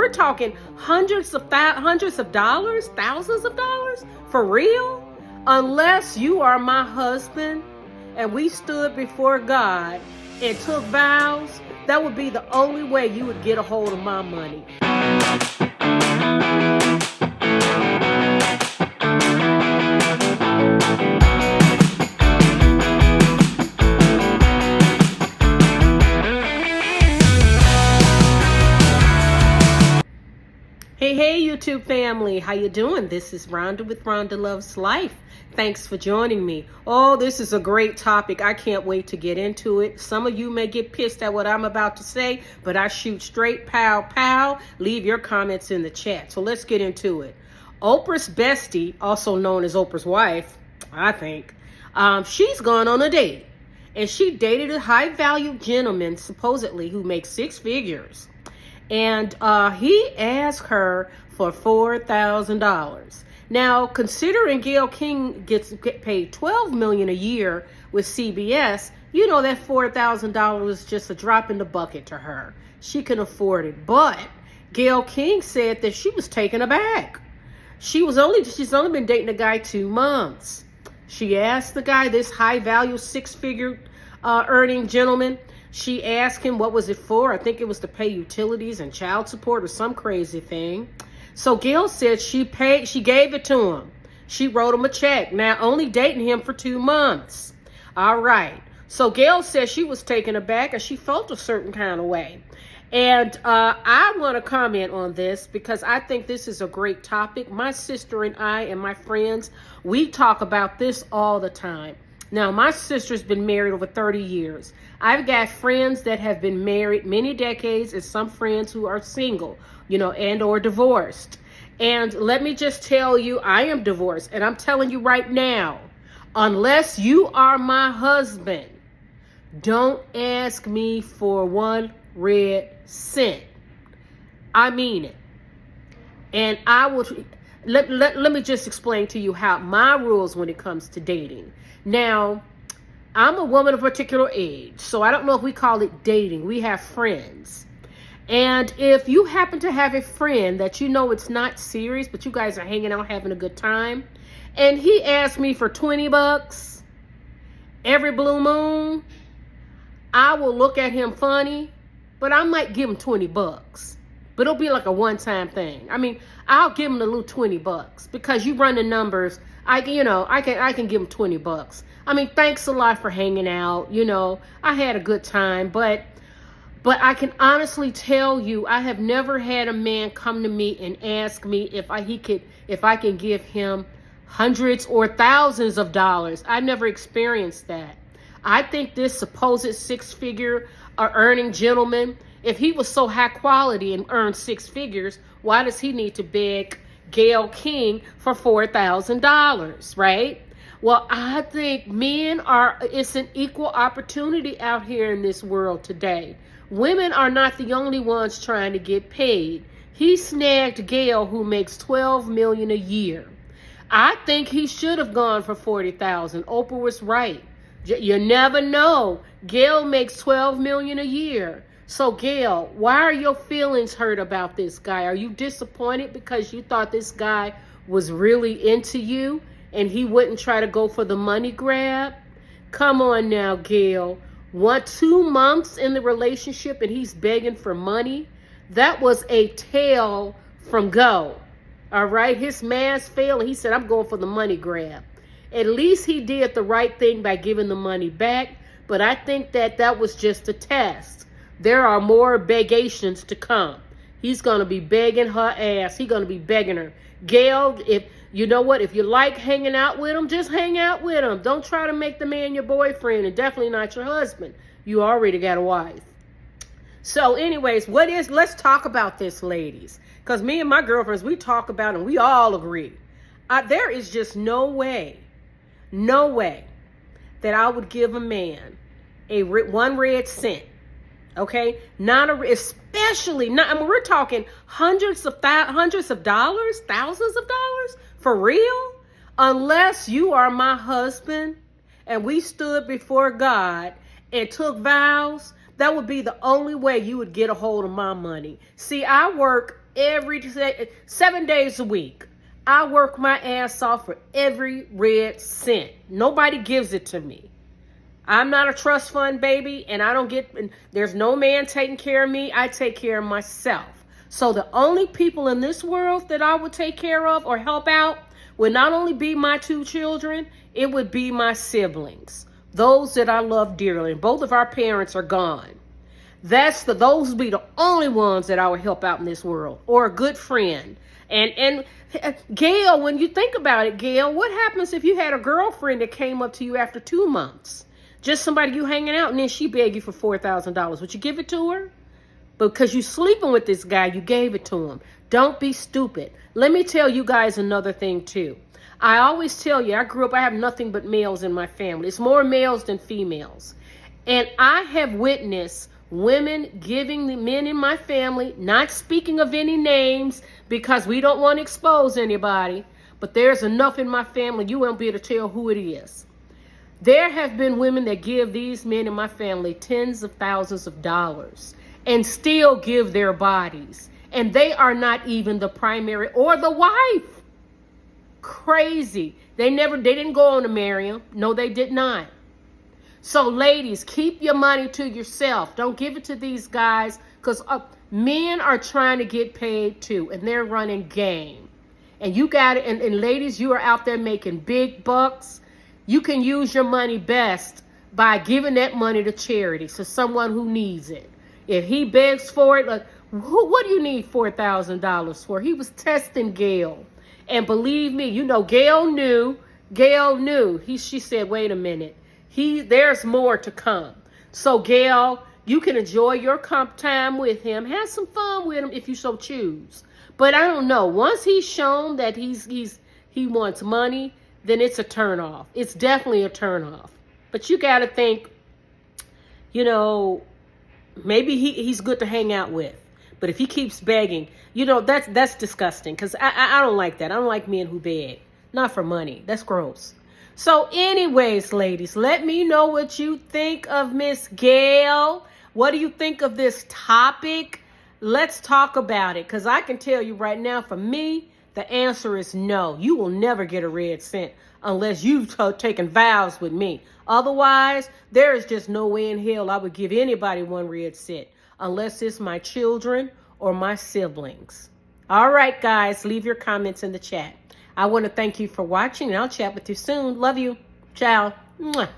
we're talking hundreds of dollars, thousands of dollars, for real? Unless you are my husband and we stood before God and took vows, that would be the only way you would get a hold of my money. Hey, YouTube family, how you doing? This is Rhonda with Rhonda Loves Life. Thanks for joining me. Oh, this is a great topic. I can't wait to get into it. Some of you may get pissed at what I'm about to say, but I shoot straight, pow, pow. Leave your comments in the chat. So let's get into it. Oprah's bestie, also known as Oprah's wife, I think, she's gone on a date. And she dated a high-value gentleman, supposedly, who makes six figures. And he asked her for $4,000. Now, considering Gayle King get paid $12 million a year with CBS, you know that $4,000 is just a drop in the bucket to her. She can afford it. But Gayle King said that she was taken aback. She's only been dating a guy 2 months. She asked the guy, this high-value six-figure earning gentleman, she asked him what was it for. I think it was to pay utilities and child support or some crazy thing. So Gayle said she gave it to him. She wrote him a check. Now, only dating him for 2 months. All right. So Gayle said she was taken aback and she felt a certain kind of way. And I want to comment on this because I think this is a great topic. My sister and I and my friends, we talk about this all the time. Now, my sister's been married over 30 years. I've got friends that have been married many decades and some friends who are single, and or divorced. And let me just tell you, I am divorced. And I'm telling you right now, unless you are my husband, don't ask me for 1 red cent. I mean it. And I will... Let me just explain to you how my rules when it comes to dating. Now, I'm a woman of a particular age, so I don't know if we call it dating. We have friends. And if you happen to have a friend that you know it's not serious, but you guys are hanging out having a good time, and he asked me for $20 every blue moon, I will look at him funny, but I might give him $20. But it'll be like a one-time thing. I mean, I'll give him a little $20 because you run the numbers. I can give him $20. I mean, thanks a lot for hanging out. I had a good time, but I can honestly tell you, I have never had a man come to me and ask me if I can give him hundreds or thousands of dollars. I never experienced that. I think this supposed six-figure earning gentleman, if he was so high quality and earned six figures, why does he need to beg Gayle King for $4,000, right? Well, I think it's an equal opportunity out here in this world today. Women are not the only ones trying to get paid. He snagged Gayle, who makes $12 million a year. I think he should have gone for $40,000. Oprah was right. You never know. Gayle makes $12 million a year. So, Gayle, why are your feelings hurt about this guy? Are you disappointed because you thought this guy was really into you and he wouldn't try to go for the money grab? Come on now, Gayle. 2 months in the relationship and he's begging for money? That was a tale from go. All right? His mask failed and he said, I'm going for the money grab. At least he did the right thing by giving the money back, but I think that was just a test. There are more begations to come. He's going to be begging her ass. He's going to be begging her. Gayle, if you like hanging out with him, just hang out with him. Don't try to make the man your boyfriend and definitely not your husband. You already got a wife. So anyways, let's talk about this, ladies. Because me and my girlfriends, we talk about it and we all agree. There is just no way that I would give a man 1 red cent. Okay, especially not. I mean, we're talking hundreds of dollars, thousands of dollars, for real. Unless you are my husband and we stood before God and took vows, that would be the only way you would get a hold of my money. See, I work every 7 days a week. I work my ass off for every red cent. Nobody gives it to me. I'm not a trust fund baby, and there's no man taking care of me. I take care of myself. So the only people in this world that I would take care of or help out would not only be my 2 children, it would be my siblings. Those that I love dearly. Both of our parents are gone. Those would be the only ones that I would help out in this world, or a good friend. And Gail, when you think about it, Gail, what happens if you had a girlfriend that came up to you after 2 months? Just somebody you hanging out, and then she begged you for $4,000. Would you give it to her? Because you sleeping with this guy, you gave it to him. Don't be stupid. Let me tell you guys another thing too. I always tell you, I have nothing but males in my family. It's more males than females. And I have witnessed women giving the men in my family, not speaking of any names because we don't want to expose anybody, but there's enough in my family you won't be able to tell who it is. There have been women that give these men in my family tens of thousands of dollars and still give their bodies, and they are not even the primary or the wife. Crazy. They didn't go on to marry him. No, they did not. So ladies, keep your money to yourself. Don't give it to these guys, because men are trying to get paid too, and they're running game. And you got it. And ladies, you are out there making big bucks. You can use your money best by giving that money to charity, to someone who needs it. If he begs for it, like, what do you need $4,000 for? He was testing Gail. And believe me, Gail knew. She said, wait a minute. There's more to come. So Gail, you can enjoy your comp time with him. Have some fun with him if you so choose. But I don't know. Once he's shown that he wants money, then it's a turnoff. It's definitely a turnoff. But you got to think, maybe he's good to hang out with. But if he keeps begging, that's disgusting, because I don't like that. I don't like men who beg. Not for money. That's gross. So anyways, ladies, let me know what you think of Miss Gail. What do you think of this topic? Let's talk about it, because I can tell you right now, for me, the answer is no. You will never get a red cent unless you've taken vows with me. Otherwise, there is just no way in hell I would give anybody 1 red cent unless it's my children or my siblings. All right, guys, leave your comments in the chat. I want to thank you for watching, and I'll chat with you soon. Love you. Ciao. Mwah.